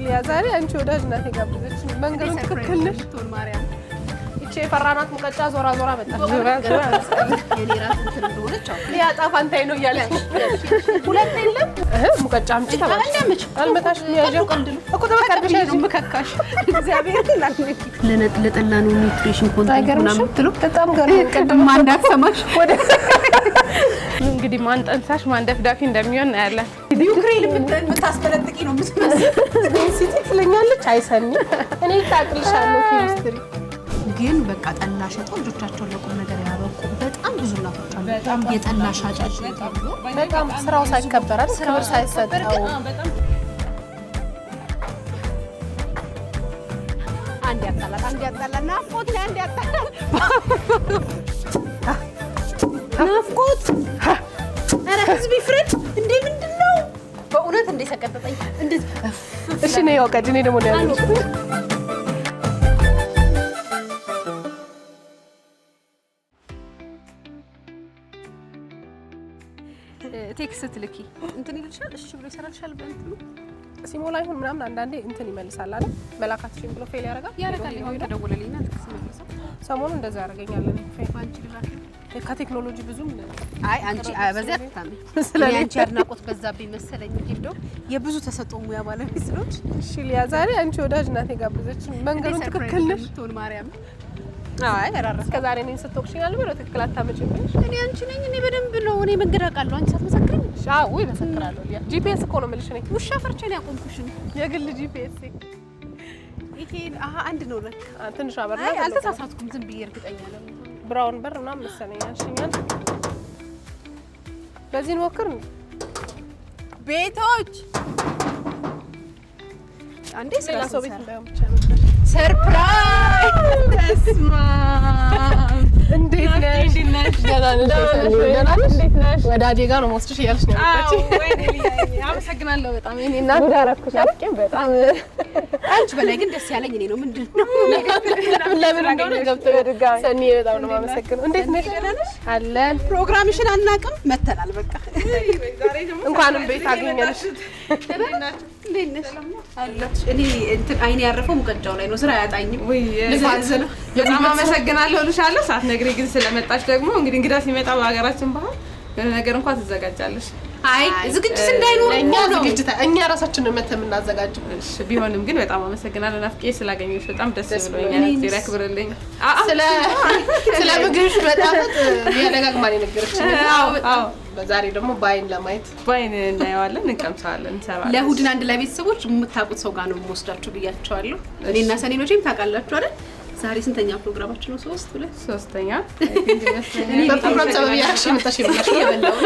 ሊያ ዛሬ አንቺ ወዳጅ እናቴ ጋብዘች መንገዱን ትክክል ነሽ ቶን ማርያም እቺ የፈራናት ሙቀጫ ዞራ መጣች ዞራ የኔ ራስ እንትን እንደሆነች አው ሊያ ጣፋንታይ ነው እያለች ሁለት የለም ሙቀጫ አምጪ ተባለ እንደምች አልመጣሽ ሚያጀው እኮ ተበቃርብሽ ነው መከካሽ እግዚአብሔር ለጠላ ነው ኒውትሪሽን ኮንቴንት ምናምን ትለው በጣም ገርም ቅድም ማንዳሰማሽ ወደ እንግዲህ ማን ጠንሳሽ ማን ደፍዳፊ እንደሚሆን ያለ ዩክሬን የምታስፈለጥቂ ነው የምትመስለው ሲቲ ትለኛለች አይሰኒ እኔ ታቅልሻለሁ ኬሚስትሪ ግን በቃ ጠላ ሸጠው ልጆቻቸውን ለቁም ነገር ያበቁ በጣም ብዙ እናቶች አሉ። በጣም የጠላ ሻጮች በጣም ስራው ሳይከበራል ክብር ሳይሰጠው አንድ ያጣላል ናፍቆት አንድ ያጣላል ናፍቆት ኧረ ህዝብ ይፍረድ እንዴ ምንድነው በእውነት እንደ ሰቀጠጠኝ እንዴ እሺ ነው ያውቀድ እኔ ደግሞ ነው ያለው ቴክስት ልኪ እንትን ይልሻል እሺ ብሎ ይሰራልሻል በእንትኑ ሲሞላ ይሁን ምናምን አንዳንዴ እንትን ይመልሳል አይደል መላካትሽን ብሎ ፌል ያረጋል ነው ተደወለልኝና ልክስ መልሰው ሰሞኑን እንደዛ ያረጋኛል እኔ ፌል አንቺ ልላክ ከቴክኖሎጂ ብዙም አይ አንቺ በዛ ተታሚ ስለዚህ አንቺ አድናቆት በዛብኝ መሰለኝ እንደው የብዙ ተሰጥኦ ሙያ ባለቤት ስለሆንሽ እሺ ሊያ ዛሬ አንቺ ወዳጅ እናቴ ጋብዘች መንገዱን ትክክል ነሽ ቶን ማርያም አይ አራራስ ከዛሬ እኔን ስትወቅሽኛል ብሎ ትክክል አታመጪብሽ እኔ አንቺ ነኝ እኔ በደንብ ነው እኔ መንገድ አውቃለሁ አንቺ ሳትመሰክሪኝ አዎ ወይ መሰክራለሁ ሊያ ጂፒኤስ እኮ ነው የምልሽ እኔ ውሻ ፈርቼ ነው ያቆምኩሽ የግል ጂፒኤስ ይሄ አንድ ነው ለካ ትንሽ አበራ አይ አልተሳሳትኩም ዝም ብዬ እርግጠኛ ነኝ ብራውን በር ምናምን መሰለኝ አልሽኛል በዚህ እንሞክር ቤቶች አንዴ ሰው ቤት እንዳይሆን ብቻ ነው ሰርፕራይዝ ተስማ እንዴት ነሽ ደህና ነሽ ወዳጄ ጋር ነው የምወስድሽ እያለች ነው ያለችኝ አመሰግናለሁ በጣም እኔ እና ዳራኩሽ አጥቂም በጣም አንቺ በላይ ግን ደስ ያለኝ እኔ ነው ምንድነው ለምን እንደሆነ ገብቶ በድጋሚ ሰኒ በጣም ነው የማመሰግነው እንዴት ነሽ አለን ፕሮግራምሽን አናውቅም መተናል በቃ እንኳንም ቤት አገኘንሽ እንዴት ነሽ አለች እኔ እንትን አይኔ ያረፈው ሙቀጫው ላይ ነው ስራ ያጣኝም ወይ ለዛዘነ በጣም አመሰግናለሁ ልሻለሁ ሳትነግሪ ግን ስለመጣሽ ደግሞ እንግዲህ እንግዳ ሲመጣ በሀገራችን ባህል የሆነ ነገር እንኳን ትዘጋጃለሽ አይ ዝግጅት እንዳይኖር ነው እኛ ራሳችን ነው መተም እናዘጋጅው እሺ ቢሆንም ግን በጣም አመሰግናለሁ ናፍቄ ስላገኘሁሽ በጣም ደስ ብሎኛል እግዚአብሔር ያክብርልኝ ስለ ምግብሽ በጣም ያደጋግማል የነገረችኝ አዎ በዛሬ ደግሞ ባይን ለማየት ባይን እናየዋለን እንቀምሳለን እንሰራለን ለእሑድን አንድ ላይ ቤተሰቦች የምታውቁት ሰው ጋር ነው የምወስዳችሁ ብያቸዋለሁ እኔና ሰኔ መቼም ታውቃላችሁ አይደል ዛሬ ስንተኛ ፕሮግራማችን ነው 3ኛ በፕሮግራም ሰበብ ያክሽ መጣሽ ይበላው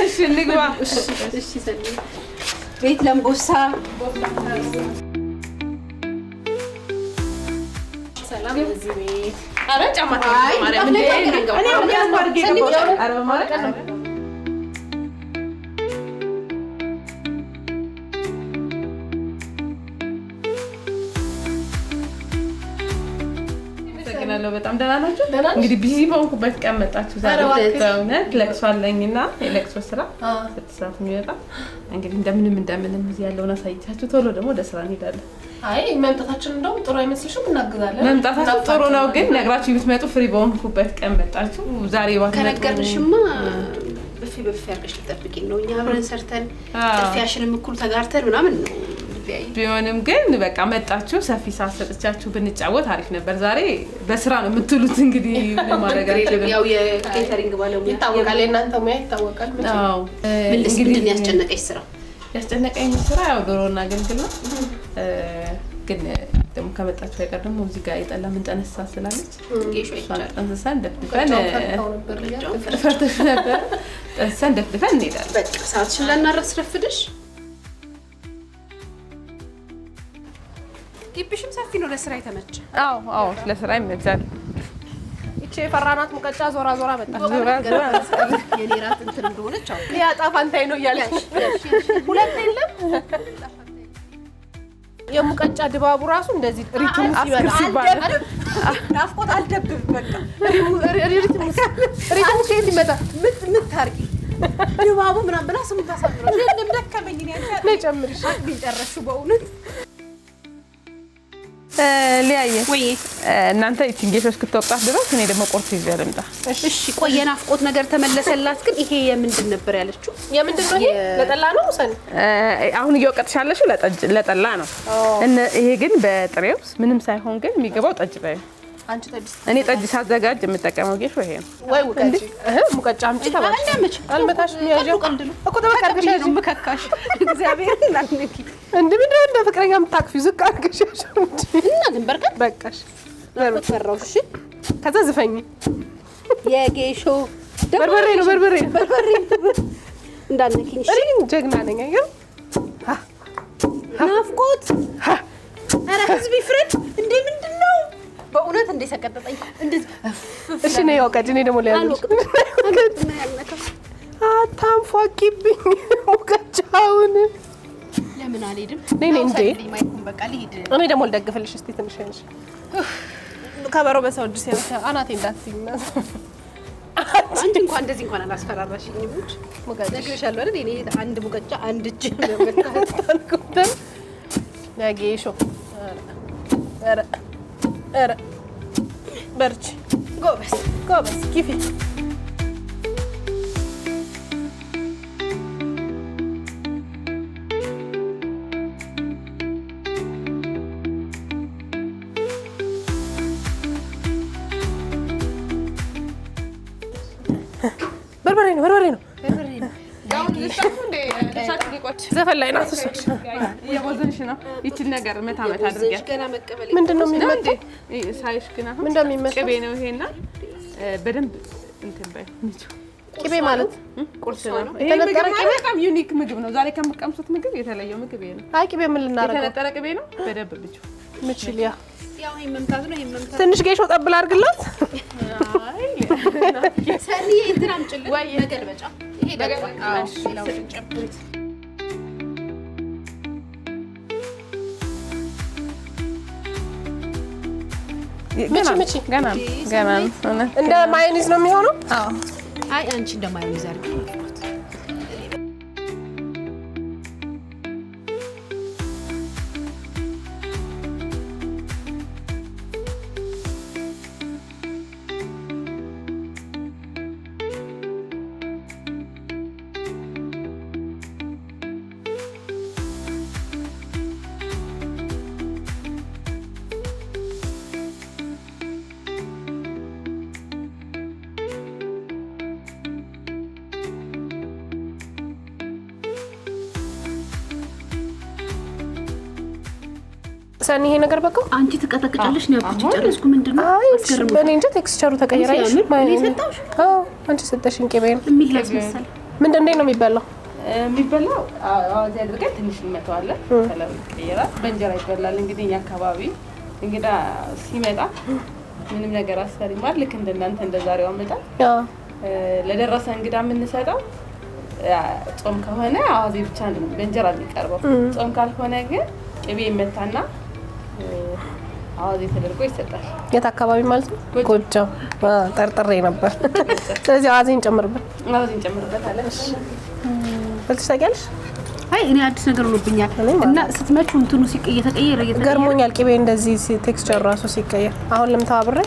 እሺ እንግባ እሺ ሰኔ ቤት ለምቦሳ ሰላም እዚህ ቤት አረ ጫማታ ማርያም እንዴ እኔ ያስባርጌ ነው አረ ማርያም በጣም ደህና ናችሁ እንግዲህ ቢዚ በሆንኩበት ቀን መጣችሁ ዛሬ በእውነት ለቅሶ አለኝና የለቅሶ ስራ ስትሳት የሚወጣ እንግዲህ እንደምንም እዚህ ያለውን አሳይቻችሁ ቶሎ ደግሞ ወደ ስራ እንሄዳለን አይ መምጣታችን እንደው ጥሩ አይመስልሽም እናግዛለን መምጣታችሁ ጥሩ ነው ግን ነግራችሁ ብትመጡ ፍሪ በሆንኩበት ቀን መጣችሁ ዛሬ ዋት ከነገርንሽማ በፊ ያርገሽ ልጠብቂኝ ነው እኛ አብረን ሰርተን ጥፊያሽንም እኩል ተጋርተን ምናምን ነው ቢሆንም ግን በቃ መጣችሁ ሰፊ ሰዓት ሰጥቻችሁ ብንጫወት አሪፍ ነበር ዛሬ በስራ ነው የምትሉት እንግዲህ ለማረጋገጥ ያው የኬተሪንግ ባለሙያ ይታወቃል እናንተ ሙያ ይታወቃል አዎ እንግዲህ ያስጨነቀሽ ስራ ያስጨነቀኝ ስራ ያው ዶሮና አገልግል ነው ግን ደግሞ ከመጣችሁ አይቀር ደግሞ እዚህ ጋር የጠላ ምን ተነሳ ስላለች ጠንሰን ደፍድፈን ፈርተሽ ነበር ጠንሰን ደፍድፈን እንሄዳለን በቃ ሰዓትሽን ላናረፍድሽ ግቢሽም ሰፊ ነው ለስራ የተመቸ አዎ ለስራ ይመቻል እቺ የፈራናት ሙቀጫ ዞራ መጣች የኔ ራት እንትን እንደሆነች አው ሊያጣፋንታይ ነው እያለች ሁለት የለም የሙቀጫ ድባቡ ራሱ እንደዚህ ሪትም ሲባል ናፍቆት አልደብም በቃ ሪትም ከየት ይመጣ ምታርቂ ድባቡ ምናምን ብላ ስሙ ታሳምራለች እንደም ደከመኝ ነው ያንተ ነይ ጨምርሽ ቢጨረሹ በእውነት ሊያየ ወይ እናንተ ጌሾ እስክትወጣት ድረስ እኔ ደግሞ ቁርስ ይዤ ልምጣ። እሺ ቆይ የናፍቆት ነገር ተመለሰላት። ግን ይሄ የምንድን ነበር ያለችው? የምንድን ነው ይሄ? ለጠላ ነው ሰን አሁን እየወቀጥሽ ያለሽው ለጠላ ነው። ይሄ ግን በጥሬው ምንም ሳይሆን ግን የሚገባው ጠጅ ላይ ነው። አንቺ ጠጅ እኔ ጠጅ ሳዘጋጅ የምጠቀመው ጌሾ ይሄ ነው። ወይ ሙቀጭ ሙቀጫ አምጪ ተባለ። አንዳመች አልመታሽ የሚያጀው እኮ ተበቃ አድርገሽ ነው መከካሽ። እግዚአብሔር ላንኪ ምንድነው እንደ ፍቅረኛ የምታቅፊው? ዝቅ አድርገሽ እና ዝም በርከት በቃሽ። ፈራውሽ። እሺ ከዛ ዝፈኝ። የጌሾ በርበሬ ነው በርበሬ እንዳነኪኝ። እሺ ጀግና ነኝ። አየው ናፍቆት። ኧረ ህዝብ ይፍረድ እንዴ! ምንድን ነው በእውነት እንደ ሰቀጠጠኝ እንደዚህ። እሺ ነው ያውቃጅ። እኔ ደግሞ ሊያልኩ አታንፏቂብኝ ሙቀጫውን። ለምን አልሄድም? ነይ እንዴ! ማይኩን በቃ ልሂድ። እኔ ደግሞ ልደግፍልሽ እስቲ ትንሽ ነሽ። ከበሮ በሰው እጅ ሲያወጣ አናቴ እንዳትይና። አንቺ እንኳን እንደዚህ እንኳን አላስፈራራሽኝም። ሙቀጫ ነግሬሻለሁ አይደል? እኔ አንድ ሙቀጫ አንድ እጅ ተልኩተን ያጌሾ ኧረ በርቺ ጎበዝ ኪፊ። በርበሬ ነው ዘፈን ላይ ናት እሷ። እየቦዘንሽ ነው። ይቺን ነገር መታ አድርጊያት። ምንድን ነው የሚመጣው? ሳይሽ ግን አሁን ምንድን ነው የሚመጣው? ቅቤ ነው ይሄና በደንብ እንትን በይ። ቅቤ ማለት ቁርስ ነው። ይሄ ምግብ በጣም ዩኒክ ምግብ ነው። ዛሬ ከምትቀምሱት ምግብ የተለየው ምግብ ይሄ ነው። አይ ቅቤ ምን ልናደርገው? የተነጠረ ቅቤ ነው። በደንብ ብቻ ምችልያ ያው ይሄ መምታት ነው። ይሄ መምታት ትንሽ ጌሾ ጠብል አድርግላት። አይ ሰኒ እንትን አምጪልኝ መገልበጫ። ይሄ ደግሞ ሌላው ጨምሩት። ምቺ ገና እንደ ማዮኒዝ ነው የሚሆነው። አዎ አይ አንቺ እንደ ማዮኒዝ አድርጊ። ሰኒ ይሄ ነገር በቃ አንቺ ትቀጠቅጫለሽ ነው ያልኩት። ጨረስኩ። ምንድነው? አስገርም። እኔ እንጃ ቴክስቸሩ ተቀየራለሽ። አዎ አንቺ ሰጠሽኝ ቅቤ ነው የሚላስ መሰል። ምንድነው ነው የሚበላው? የሚበላው አዋዜ አድርገን ትንሽ እንመታዋለን። ከለሩ ይቀየራል። በእንጀራ ይበላል። እንግዲህ እኛ አካባቢ እንግዳ ሲመጣ ምንም ነገር አሰሪ ማለት ልክ እንደናንተ እንደዛሬው አመጣ ለደረሰ እንግዳ የምንሰጠው ጾም ከሆነ አዋዜ ብቻ ነው በእንጀራ የሚቀርበው። ጾም ካልሆነ ግን ቅቤ ይመታና አዋዜ ተደርጎ ይሰጣል። የት አካባቢ ማለት ነው? ጎጃም። ጠርጥሬ ነበር። ስለዚህ አዋዜ እንጨምርበታለን። እሺ በልተሽ ታውቂያለሽ? አይ እኔ አዲስ ነገር ሆኖብኛል እና ስትመጪው እንትኑ እየተቀየረ ገርሞኛል። ቅቤ እንደዚህ ቴክስቸር ራሱ ሲቀየር አሁን ለምታ አብሬ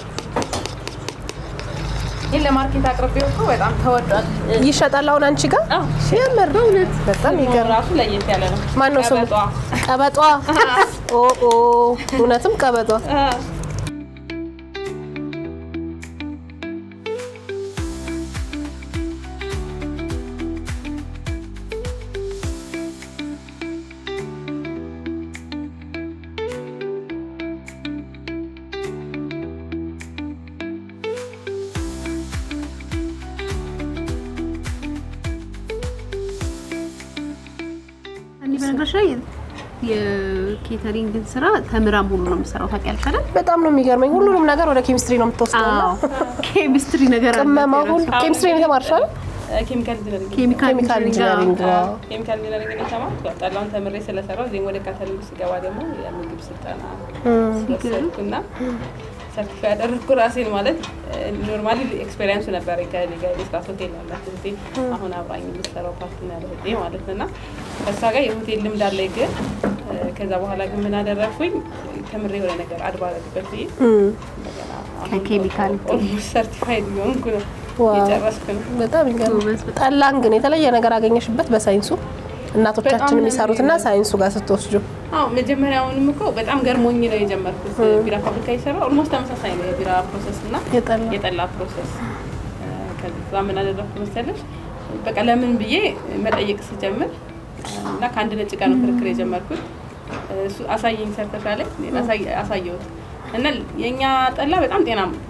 ይሄ ለማርኬት አቅርቤው እኮ በጣም ተወዷል። ይሸጣል አሁን አንቺ ጋር? አዎ የምር በእውነት በጣም ይገርም። ራሱ ለየት ያለ ነው። ማን ነው ስሙ? ቀበጧ። ኦ እውነትም ቀበጧ። በነገርሽ ላይ የኬተሪንግ ስራ ተምራም ሁሉ ነው የምሰራው። ታውቂያለሽ አይደል? በጣም ነው የሚገርመኝ። ሁሉንም ነገር ወደ ኬሚስትሪ ነው የምትወስደው። ኬሚስትሪ ነገር አለ። ቅመማ ሁሉ ኬሚስትሪ ነው የተማርሻል? ኬሚካል ኢንጂነሪንግ ነው የተማርኩት። ጠላውን ተምሬ ስለሰራው እዚህም ወደ ካተሪንግ ስገባ ደግሞ የምግብ ስልጠና ስለሰራኩና ሰርቲፋይ ያደረኩ ራሴን ማለት ኖርማሊ ኤክስፔሪየንስ ነበር። ከሌጋሊስታት ሆቴል ያላት እህቴ አሁን አብራኝ የምትሰራው ፓርትነር እህቴ ማለት ነውና ከእሷ ጋር የሆቴል ልምድ አለኝ። ግን ከዛ በኋላ ግን ምን አደረኩኝ ተምሬ የሆነ ነገር አድባረግበት ብዬ ከኬሚካል ኦልሞስት ሰርቲፋይድ ሆንኩ ነው የጨረስኩ ነው። በጣም ይገርማል። ጠላን ግን የተለየ ነገር አገኘሽበት በሳይንሱ እናቶቻችን የሚሰሩትና ሳይንሱ ጋር ስትወስጁ? አዎ መጀመሪያውንም እኮ በጣም ገርሞኝ ነው የጀመርኩት። ቢራ ፋብሪካ ይሰራ ኦልሞስት ተመሳሳይ ነው የቢራ ፕሮሰስ እና የጠላ ፕሮሰስ። ከዛ ምን አደረኩ መሰለሽ በቃ ለምን ብዬ መጠየቅ ስጀምር እና ከአንድ ነጭ ጋር ነው ክርክር የጀመርኩት። እሱ አሳየኝ ሰርተሻለ አሳየሁት እና የኛ ጠላ በጣም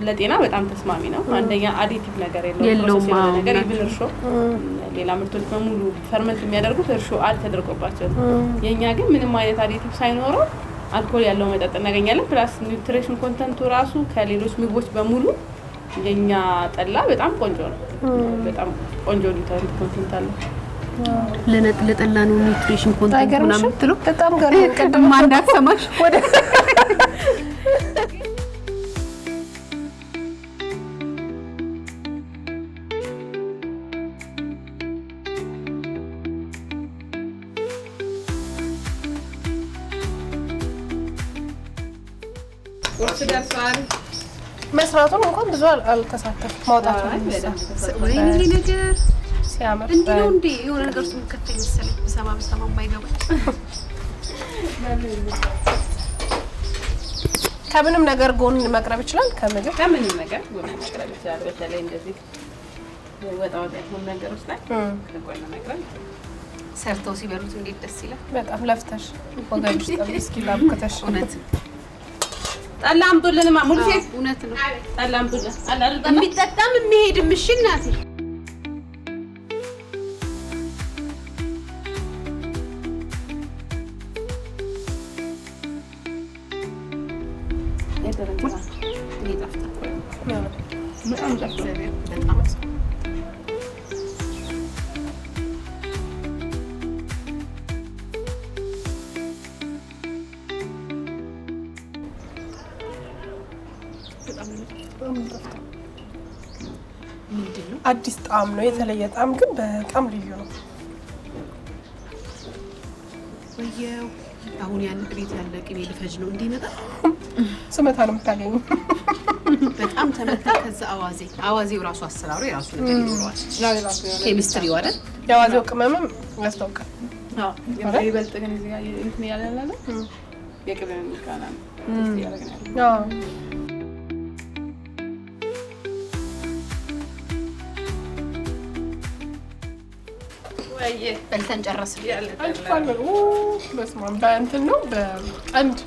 ለጤና በጣም ተስማሚ ነው። አንደኛ አዲቲቭ ነገር የለውም ነገር ይብልርሾ ሌላ ምርቶች በሙሉ ፈርመንት የሚያደርጉት እርሾ ተደርጎባቸው የኛ ግን ምንም አይነት አዲቲቭ ሳይኖረው አልኮል ያለው መጠጥ እናገኛለን። ፕላስ ኒውትሪሽን ኮንተንቱ ራሱ ከሌሎች ምግቦች በሙሉ የኛ ጠላ በጣም ቆንጆ ነው። በጣም ቆንጆ ኒውትሪሽን ኮንተንት አለው። ለጠላ ነው ኒውትሪሽን ኮንተንት ምናምን ትለው በጣም ገርሞኝ ቅድም ማንዳሰማሽ ወደ መስራቱን እንኳን ብዙ አልተሳተፍኩም። ማውጣቱ ወይ ነገር ሲያምር እንዴ ነው እንዴ የሆነ ነገር ውስጥ መከተል መሰለኝ በሰማ የማይገባ ከምንም ነገር ጎን መቅረብ ይችላል። ከምንም ነገር ጎን መቅረብ ይችላል። በተለይ እንደዚህ ወጣው ያለው ነገሮች ላይ ከጎን መቅረብ ሰርተው ሲበሉት እንዴት ደስ ይላል። በጣም ለፍተሽ ወገንሽ እስኪ ላብከተሽ እውነት ጠላ አምጡልን ሙሉ ሴት እውነት ነው። ጠላ አምጡልን የሚጠጣም የሚሄድም እሺ እናቴ አዲስ ጣዕም ነው። የተለየ ጣዕም ግን በጣም ልዩ ነው። ወየው አሁን ያን ቤት ያለ ቅቤ ልፈጅ ነው እንዲመጣ ስመታ ነው የምታገኘው። በጣም ተመታ። ከዛ አዋዜው ራሱ አሰራሩ የራሱ ነገር ይኖረዋል። ኬሚስትሪው አይደል? የአዋዜው ቅመምም ያስታውቃል። አዎ ይበልጥ ግን እዚህ ጋር እንትን ያለና ነው የቅቤው ምካና ነው ያረጋግናል። አዎ በልተን ጨረስን። በስመ አብ በእንትን ነው በቀንድ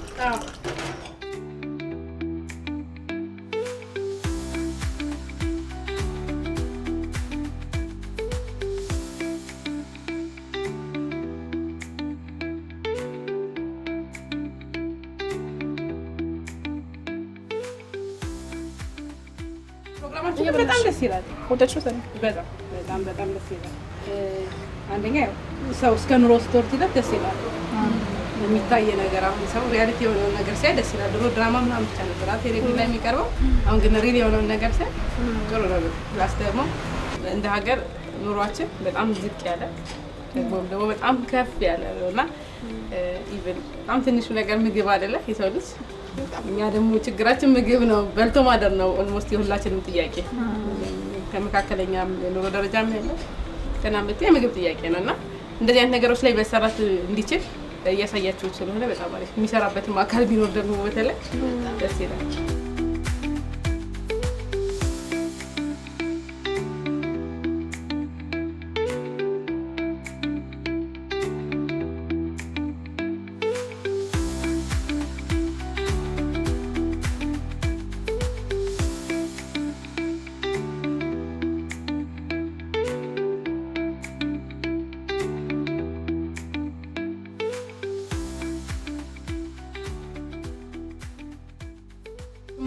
ፕሮግራማችን በጣም ደስ ይላል። ወደድሽው? በጣም ደስ ይላል። አንደኛ ያው ሰው እስከ ኑሮ ስቶርት ይለት ደስ ይላል። የሚታይ ነገር አሁን ሰው ሪያሊቲ የሆነውን ነገር ሲያይ ደስ ይላል። ድሮ ድራማ ምናምን ብቻ ነበር ቴሌቪዥን ላይ የሚቀርበው። አሁን ግን ሪል የሆነውን ነገር ሲያይ ጥሩ ነው። ፕላስ ደግሞ እንደ ሀገር ኑሯችን በጣም ዝቅ ያለ ደግሞ በጣም ከፍ ያለ ነውና ኢቭን በጣም ትንሹ ነገር ምግብ አይደለ የሰው ልጅ። እኛ ደግሞ ችግራችን ምግብ ነው፣ በልቶ ማደር ነው። ኦልሞስት የሁላችንም ጥያቄ ከመካከለኛ የኑሮ ደረጃም ያለው ከናምት የምግብ ጥያቄ ነውና እንደዚህ አይነት ነገሮች ላይ መሰራት እንዲችል እያሳያችሁ ስለሆነ በጣም አሪፍ። የሚሰራበትም አካል ቢኖር ደግሞ በተለይ ደስ ይላል።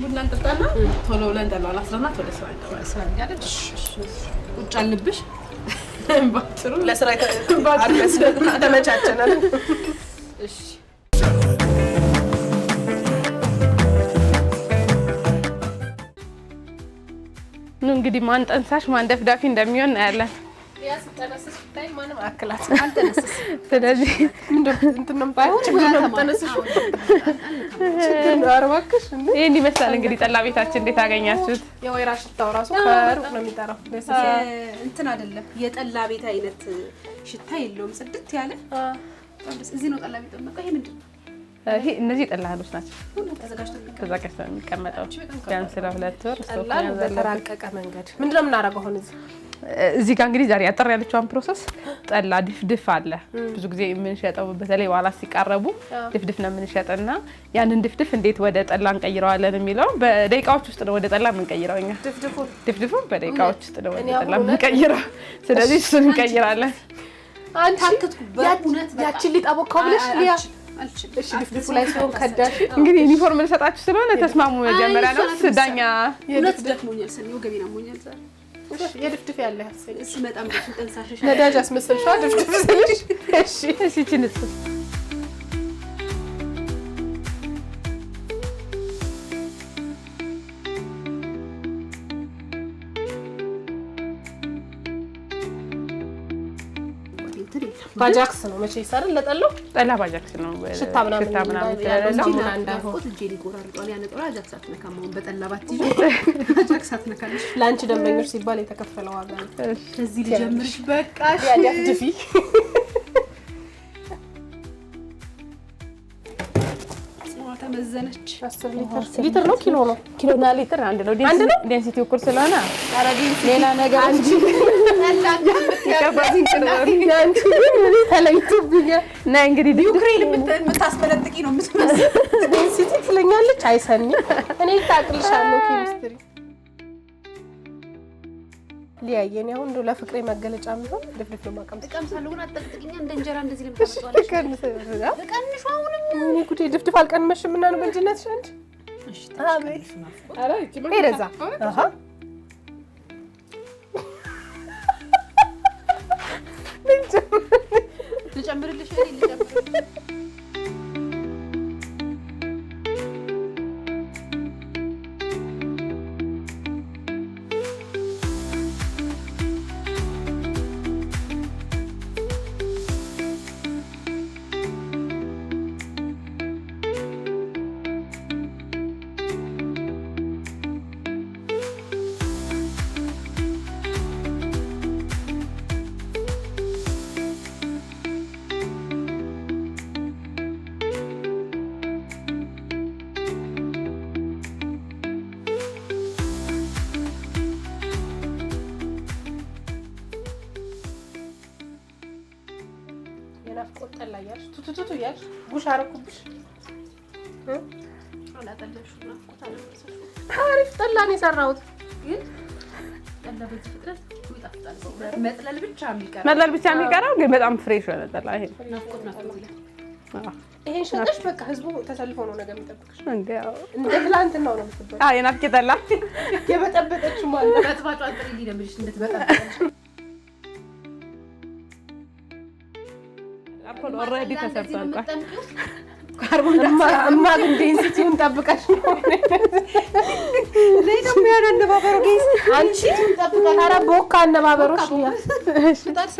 ቡና እንጠጣና ቶሎ ብለን ጠላውን አስረናት ወደ ስራ እንገባለን። ቁጭ አልብሽ ባትሩ ለስራ ተመቻቸናል። እሺ እንግዲህ ማን ጠንሳሽ ማን ደፍዳፊ እንደሚሆን እናያለን። ሊያ ስትጠነስስ ብታይ ማንም አክላት አልተነስስ። ስለዚህ እንትንም ባይሆን ችግር ነው የምትጠነስሽው። ችግር ነው። ኧረ እባክሽ ይሄን ይመስላል እንግዲህ ጠላ ቤታችን። እንዴት አገኛችሁት? የወይራ ሽታው ራሱ ከሩቅ ነው የሚጠራው። እንትን አይደለም የጠላ ቤት አይነት ሽታ የለውም። ጽድት ያለ እዚህ ነው ጠላ ቤት ጠመቀ። ይሄ ምንድን ነው? ይሄ እነዚህ ጠላ እህሎች ናቸው። ተዘጋጅተው የሚቀመጠው ቢያንስ ለ2 ወር ጠላ በተራቀቀ መንገድ ምንድን ነው የምናደርገው? አሁን እዚህ ጋር እንግዲህ ዛሬ አጠር ያለችውን ፕሮሰስ ጠላ ድፍድፍ አለ። ብዙ ጊዜ የምንሸጠው በተለይ በዓላት ሲቃረቡ ድፍድፍ ነው የምንሸጥና ያንን ድፍድፍ እንዴት ወደ ጠላ እንቀይረዋለን የሚለው በደቂቃዎች ውስጥ ነው ወደ ጠላ የምንቀይረው እኛ። ድፍድፉን በደቂቃዎች ውስጥ ነው ወደ ጠላ የምንቀይረው። ስለዚህ እሱን እንቀይራለን። ያችን ሊጠቦካው ብለሽ ሊያ እሺ ድፍድፉ ላይ ሲሆን ከዳሽ እንግዲህ ዩኒፎርም ልሰጣችሁ ስለሆነ ተስማሙ። መጀመሪያ ነው ስዳኛ ሁለት ደክሞኛል። ሰኒው ገቢና ሞኛል ዛሬ የድፍድፍ ያለ ያሰኝ እሺ በጣም ተንሳሽሽ ነዳጅ አስመሰልሽው ድፍድፍ ስለሽ እሺ እሺ ችንስ ባጃክስ ነው መቼ ይሰራል? ለጠላው ጠላ ባጃክስ ነው። ሽታ ምናምን ሳሙና እንዳይቆጥ እጄ ሊቆራርጧል። ያነጠራ አጃክስ አትነካም። በጠላ ባትይዙ አጃክስ አትነካልሽ። ለአንቺ ደንበኞች ሲባል የተከፈለ ዋጋ ነው። እዚህ ልጀምርሽ በቃሽ። ያድፍድፊ ተመዘነች 10 ሊትር ነው ኪሎ ነው? ኪሎና ሊትር አንድ ነው። ዴንሲቲ እኩል ስለሆነ ሌላ ነገር አንቺ ተለይቶብኛል። እና እንግዲህ ዩክሬን የምታስመለጥቂ ነው የምትመስለው። ዴንሲቲ ትለኛለች። አይሰኒ እኔ ታቅልሻለሁ ኬሚስትሪ ሊያየኝ አሁን እንደው ለፍቅሬ መገለጫ የሚሆን ድፍድፍ ነው ማቀምስ ቀምሳለሁ። ግን አጠቅጥቅኛ እንደ እንጀራ እንደዚህ ለምታስዋለሽ ቀንሹ። አሁንም እኔ ጉዴ ድፍድፍ አልቀንመሽም እና ነው በእንጅነትሽ አንቺ። እሺ አቤት ኧረ ይረዛ አሃ ልጨምርልሽ እኔ ልጨምርልሽ ናፍቆት ጠላ እያልሽ ቱቱቱ እያልሽ ጉሽ አደረኩብሽ። አላጠለሽው ናፍቆት አለበሰሽ። አሪፍ ጠላ ነው የሰራሁት። ግን ጠላ በዚህ ፍጥነት ይጣፍጣል። መጥለል ብቻ የሚቀረው ግን በጣም ፍሬሽ ሆነ ጠላ። ይሄ ናፍቆት ይላል። ይሄን ሸጠሽ በቃ ህዝቡ ተሰልፎ ነው ነገር የሚጠብቅሽ። እንደ ትላንትናው ነው የምትበላው። አዎ የናፍቄ ጠላ የበጠበጠችው ማለት ነው። በጥባጯ ጥሪ ለምልሽ እንድትበጠበጠች አርኮል ኦልሬዲ ተሰርቷል። እማ ግን ዴንሲቲውን ጠብቀሽ ነው ለይተም ያነባበሩ ጌስ አንቺ ጠብቀሽ። ኧረ ቦካ አነባበሮሽ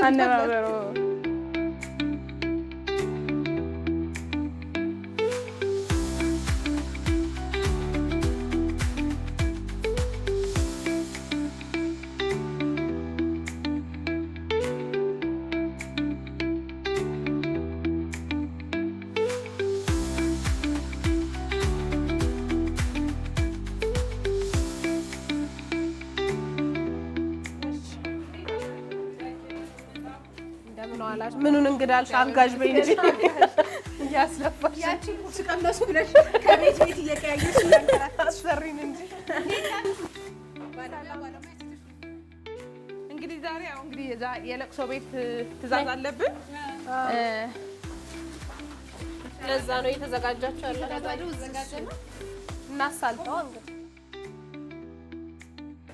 አነባበሩ ምኑን እንግዳልሽ አጋዥ በይ እንጂ እያስለፋሽ ያቺ ቁርስ ቀመሱ ብለሽ ከቤት ቤት እየቀያየሽ አሰሪን እንጂ። እንግዲህ ዛሬ ያው እንግዲህ የለቅሶ ቤት ትዕዛዝ አለብን። ለዛ ነው እየተዘጋጃችሁ ያላችሁ። እናሳልጠው እንግዲህ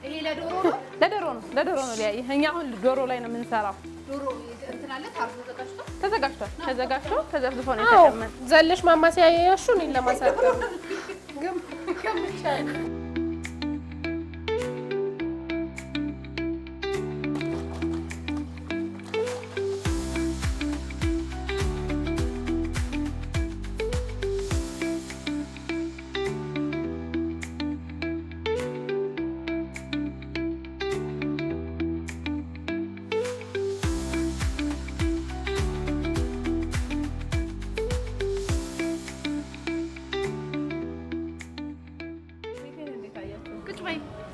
ይሄ ለዶሮ ነው። ለዶሮ ነው ሊያይ። እኛ አሁን ዶሮ ላይ ነው የምንሰራው። ዶሮ እንትን አለ ታርጎ ተዘጋጅቶ ተዘፍዝፎ ነው የተቀመጠ። ዘለሽ ማማሲያ ያያሹ እኔን ለማሳጠር ግን ከምቻለ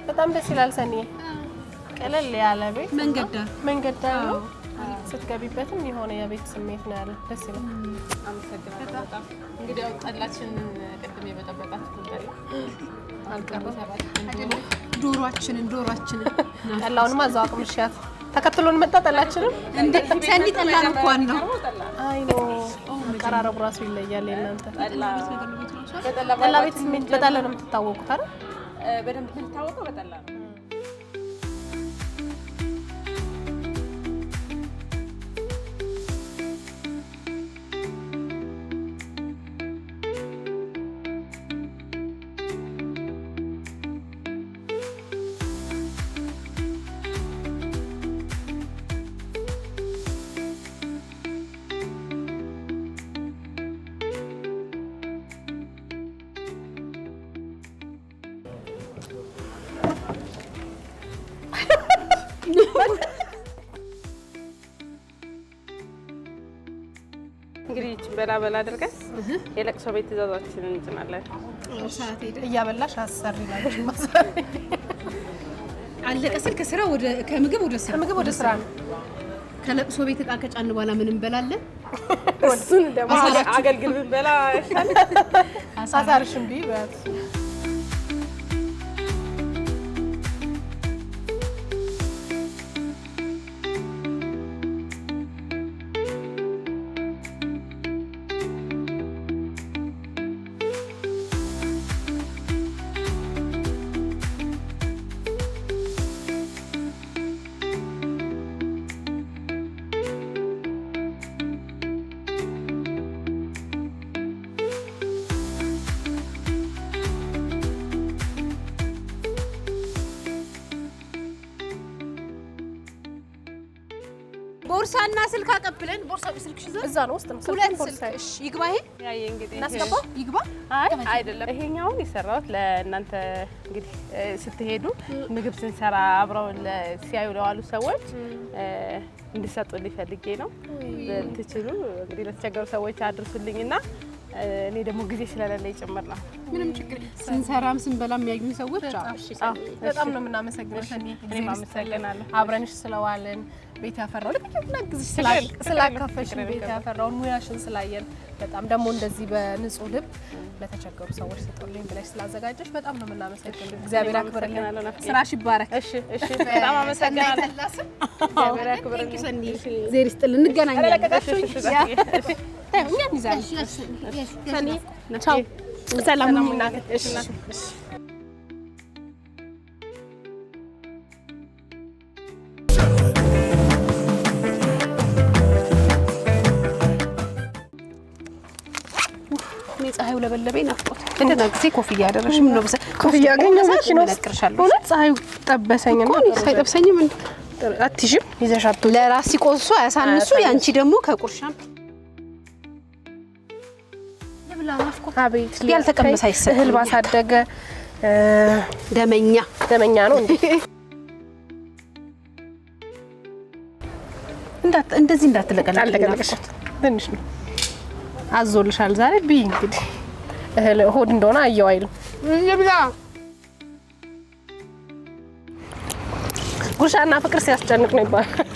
በጣም ደስ ይላል ሰኒ። ቀለል ያለ ቤት መንገድ ዳር ነው። ስትገቢበትም የሆነ የቤት ስሜት ነው ያለው። ደስ ይላል። አመሰግናለሁ በጣም። እንግዲህ ጠላችንን ቅድም የበጠበጣችሁት ጠላ ዶሮአችንን ጠላውንማ እዛው አቅምሻት ተከትሎን መጣ። ጠላችንን እንዴ ሰኒ ጠላ ነው እንኳን ነው። አይ ኖ አቀራረቡ ራሱ ይለያል። እናንተ ጠላ ቤት ስሜት በጠላ ነው የምትታወቁት አይደል? በደንብ የምትታወቀው በጠላ ነው። እንግዲህ በላ አድርገን የለቅሶ ቤት ትዕዛዛችንን እንጭናለን። ሰዓት ሄደ እያበላሽ አሰሪላችሁ ማሰሪ አለቀ ስል ከምግብ ወደ ስራ ነው። ከለቅሶ ቤት ዕቃ ከጫን በኋላ ምን እንበላለን? እሱን ደግሞ አገልግል ብንበላ ይሻላል። አሳርሽም ቢበት ቦርሳና ስልክ አቀብለን ስልክሽ እዛ ነው ውስጥ ነው። ሁለት ስልክ እሺ፣ ይግባ። ይሄ ያዬ እንግዲህ እናስገባው ይግባ። አይደለም ይሄኛውን የሰራሁት ለእናንተ እንግዲህ ስትሄዱ ምግብ ስንሰራ አብረው ሲያዩ ለዋሉ ሰዎች እንድሰጡልኝ ፈልጌ ነው። ትችሉ እንግዲህ ለተቸገሩ ሰዎች አድርሱልኝና እኔ ደግሞ ጊዜ ስለሌለኝ ጭምር ነው። ምንም ችግር ስንሰራም ስንበላም ያዩን ሰዎች በጣም ነው የምናመሰግነው ሰኒ። እኔም አመሰግናለሁ አብረንሽ ስለዋልን ቤት ያፈራው ለግዝሽ ስላካፈሽን ቤት ያፈራውን ሙያሽን ስላየን በጣም ደግሞ እንደዚህ በንጹህ ልብ ለተቸገሩ ሰዎች ስጦልኝ ብለሽ ስላዘጋጀሽ በጣም ነው የምናመሰግነው። እግዚአብሔር ያክብርልኝ። ስራሽ ይባረክ። እሺ በጣም አመሰግናለሁ። እግዚአብሔር ያክብርልኝ ሰኒ። ዜር ይስጥልን። እንገናኛለን። እኛ እንይዛለን። ሰኒ ቻው። ሰላም ሁኚ እናቴ። እሺ ፀሐዩ ለበለበኝ ናፍቆት እንደና ጊዜ ኮፍያ ያደረሽ ምን ነው? ኮፍያ ያገኘሽ ነው ለቅርሻለሁ። እውነት ፀሐዩ ጠበሰኝና ሳይጠብሰኝም አትሽም ይዘሻት ለራስ ሲቆሱ አያሳንሱ። ያንቺ ደግሞ ከቁርሻም ለብላ ናፍቆት። አቤት ያልተቀመሰ አይሰጥ እህል ባሳደገ ደመኛ ነው እንዴ? እንደዚህ እንዳትለቀለቅ ትንሽ ነው አዞልሻል ዛሬ ቢ እንግዲህ እህል ሆድ እንደሆነ አየው አይልም። ይብላ ጉርሻና ፍቅር ሲያስጨንቅ ነው ይባላል።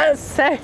እሰይ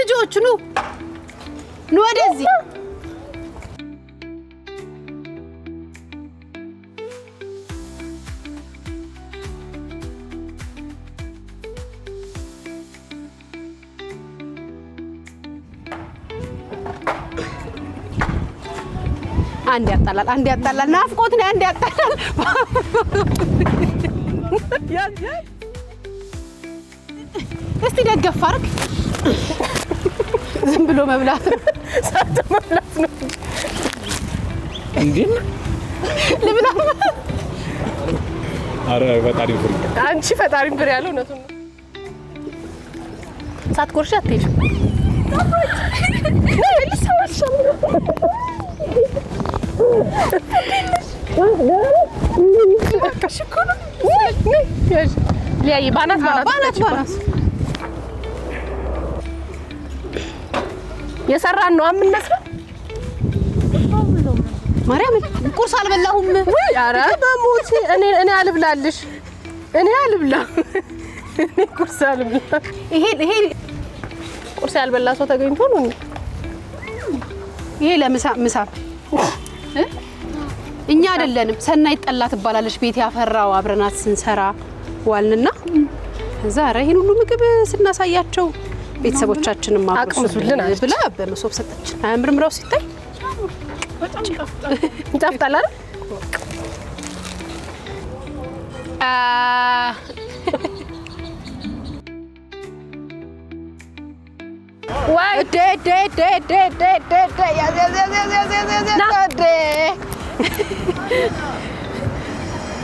ልጆች ኑ ወደዚህ። አንድ ያጣላል ናፍቆት ነው። አንድ ያጣላል እስቲ ደገፍ አድርግ ዝም ብሎ መብላት ነው። ሰርቶ መብላት ነው እንዴ? ልብላ። አረ ፈጣሪ ፍሪ። አንቺ ፈጣሪን ብር ያለው እውነቱን ነው። ሳትጎርሺ አትሄጂም። ባናት የሰራን ነው የምንመስለው። ማርያም ቁርስ አልበላሁም። ወይ ኧረ በሞቴ እኔ አልብላልሽ። እኔ አልብላ። እኔ ቁርስ አልብላ። ይሄ ቁርስ ያልበላ ሰው ተገኝቶ ነው። ይሄ ለምሳ እኛ አይደለንም። ሰናይ ጠላ ትባላለች። ቤት ያፈራው አብረናት ስንሰራ ዋልንና እዛ ኧረ ይሄን ሁሉ ምግብ ስናሳያቸው ቤተሰቦቻችንን አቅምሱልን ብላ በመሶብ ሰጠችን። አያምርም? ሲታይ ይጣፍጣል አይደል? ወይ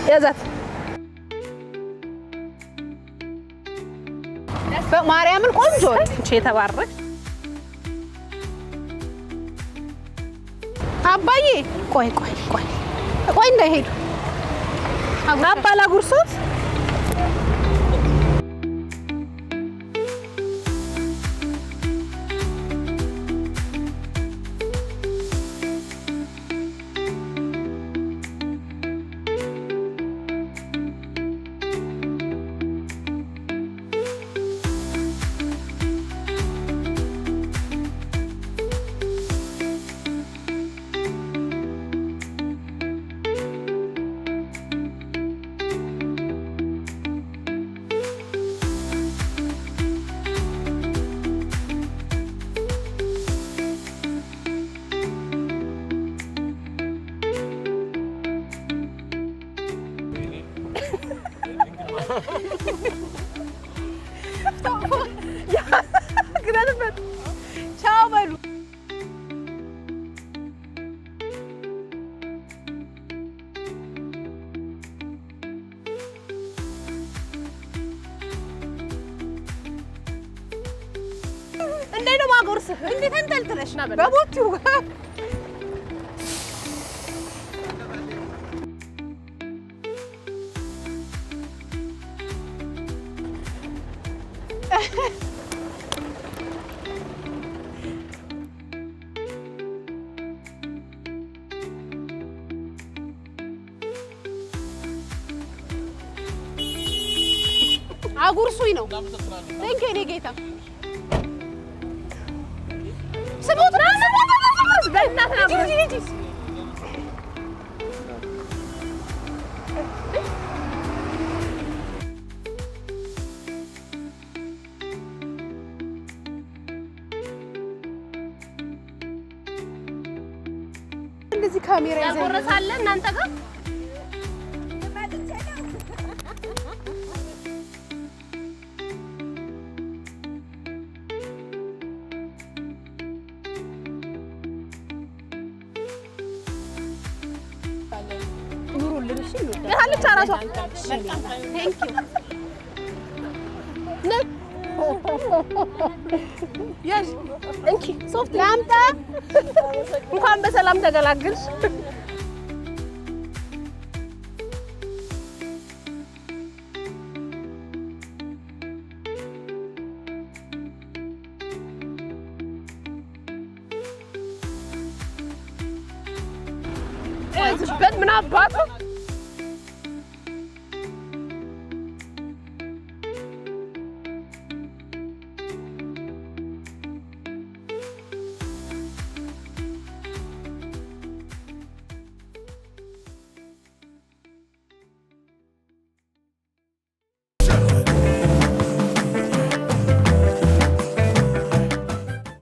ያዛት ማርያምን ቆንጆ እንቺ የተባረክ አባዬ ቆይ እንዳይሄዱ አባላ ጉርሶት ቻው በሉ። እንዴት ነው ማጎርስህ? እንዴት ተንጠልጥለሽ ና በቦቲው ጋር አጉርሱኝ ነው። ቴንክ ዩ ጌታ ስሙት እንደዚህ ካሜራ ይዘን ያጎረሳለን እናንተ ጋር ያለች አራቷ ቴንክ ዩ ያዥ እንኪ ሶፍት ላምጣ። እንኳን በሰላም ተገላገልሽ። ምን አባቱ